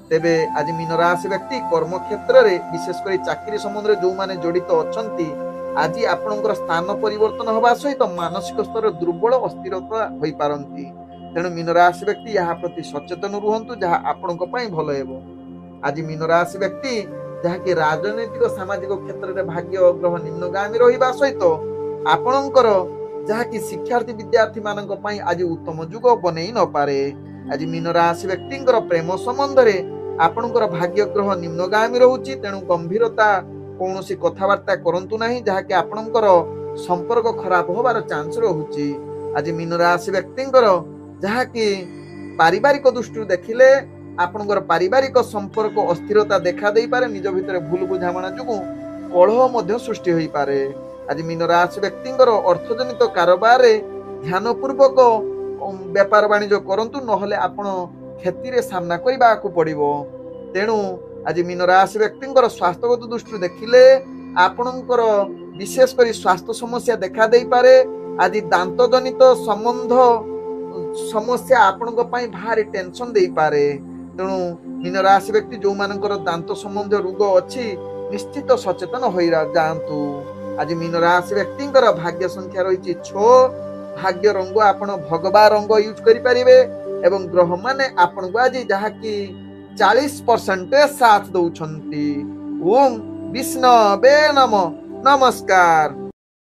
ତେବେ ଆଜି ମୀନ ରାଶି ବ୍ୟକ୍ତି କର୍ମକ୍ଷେତ୍ରରେ ବିଶେଷ କରି ଚାକିରି ସମ୍ବନ୍ଧରେ ଯେଉଁମାନେ ଜଡ଼ିତ ଅଛନ୍ତି ଆଜି ଆପଣଙ୍କର ସ୍ଥାନ ପରିବର୍ତ୍ତନ ହେବା ସହିତ ମାନସିକ ସ୍ତରରେ ଦୁର୍ବଳ ଅସ୍ଥିରତା ହୋଇପାରନ୍ତି, ତେଣୁ ମୀନ ରାଶି ବ୍ୟକ୍ତି ଏହା ପ୍ରତି ସଚେତନ ରୁହନ୍ତୁ, ଯାହା ଆପଣଙ୍କ ପାଇଁ ଭଲ ହେବ। ଆଜି ମୀନ ରାଶି ବ୍ୟକ୍ତି ଯାହାକି ରାଜନୈତିକ ସାମାଜିକ କ୍ଷେତ୍ରରେ ଭାଗ୍ୟ ଗ୍ରହ ନିମ୍ନଗାମୀ ରହିବା ସହିତ ଆପଣଙ୍କର ଯାହାକି ଶିକ୍ଷାର୍ଥୀ ବିଦ୍ୟାର୍ଥୀ ମାନଙ୍କ ପାଇଁ ଆଜି ଉତ୍ତମ ଯୁଗ ବନେଇ ନପାରେ। ଆଜି ମୀନ ରାଶି ବ୍ୟକ୍ତିଙ୍କର ପ୍ରେମ ସମ୍ବନ୍ଧରେ ଆପଣଙ୍କର ଭାଗ୍ୟ ଗ୍ରହ ନିମ୍ନଗାମୀ ରହୁଛି, ତେଣୁ ଗମ୍ଭୀରତା କୌଣସି କଥାବାର୍ତ୍ତା କରନ୍ତୁ ନାହିଁ, ଯାହାକି ଆପଣଙ୍କର ସମ୍ପର୍କ ଖରାପ ହବାର ଚାନ୍ସ ରହୁଛି। ଆଜି ମୀନ ରାଶି ବ୍ୟକ୍ତିଙ୍କର ଯାହାକି ପାରିବାରିକ ଦୃଷ୍ଟିରୁ ଦେଖିଲେ ଆପଣଙ୍କର ପାରିବାରିକ ସମ୍ପର୍କ ଅସ୍ଥିରତା ଦେଖା ଦେଇପାରେ, ନିଜ ଭିତରେ ଭୁଲ ବୁଝାମଣା ଯୋଗୁଁ କଳହ ମଧ୍ୟ ସୃଷ୍ଟି ହୋଇପାରେ। ଆଜି ମୀନ ରାଶି ବ୍ୟକ୍ତିଙ୍କର ଅର୍ଥଜନିତ କାରବାରରେ ଧ୍ୟାନ ପୂର୍ବକ ବେପାର ବାଣିଜ୍ୟ କରନ୍ତୁ, ନହେଲେ ଆପଣ କ୍ଷତିରେ ସାମ୍ନା କରିବାକୁ ପଡିବ। ତେଣୁ ଆଜି ମୀନ ରାଶି ବ୍ୟକ୍ତିଙ୍କର ସ୍ୱାସ୍ଥ୍ୟଗତ ଦୃଷ୍ଟିରୁ ଦେଖିଲେ ଆପଣଙ୍କର ବିଶେଷ କରି ସ୍ୱାସ୍ଥ୍ୟ ସମସ୍ୟା ଦେଖା ଦେଇପାରେ। ଆଜି ଦାନ୍ତ ଜନିତ ସମସ୍ୟା ଆପଣଙ୍କ ପାଇଁ ଭାରି ଟେନସନ ଦେଇପାରେ, ତେଣୁ ମୀନ ରାଶି ବ୍ୟକ୍ତି ଯୋଉମାନଙ୍କର ଦାନ୍ତ ସମ୍ବନ୍ଧୀୟ ରୋଗ ଅଛି ନିଶ୍ଚିତ ସଚେତନ ହୋଇ ଯାଆନ୍ତୁ। ଆଜି ମୀନ ରାଶି ବ୍ୟକ୍ତିଙ୍କର ଭାଗ୍ୟ ସଂଖ୍ୟା ରହିଛି 6, ଭାଗ୍ୟ ରଙ୍ଗ ଆପଣ ଭଗବା ରଙ୍ଗ ୟୁଜ କରିପାରିବେ, ଏବଂ ଗ୍ରହ ମାନେ ଆପଣଙ୍କୁ ଆଜି ଯାହାକି 40% ସାଥ ଦଉଛନ୍ତି। ଓಂ ବିଷ୍ଣବେ ନମଃ। ନମସ୍କାର।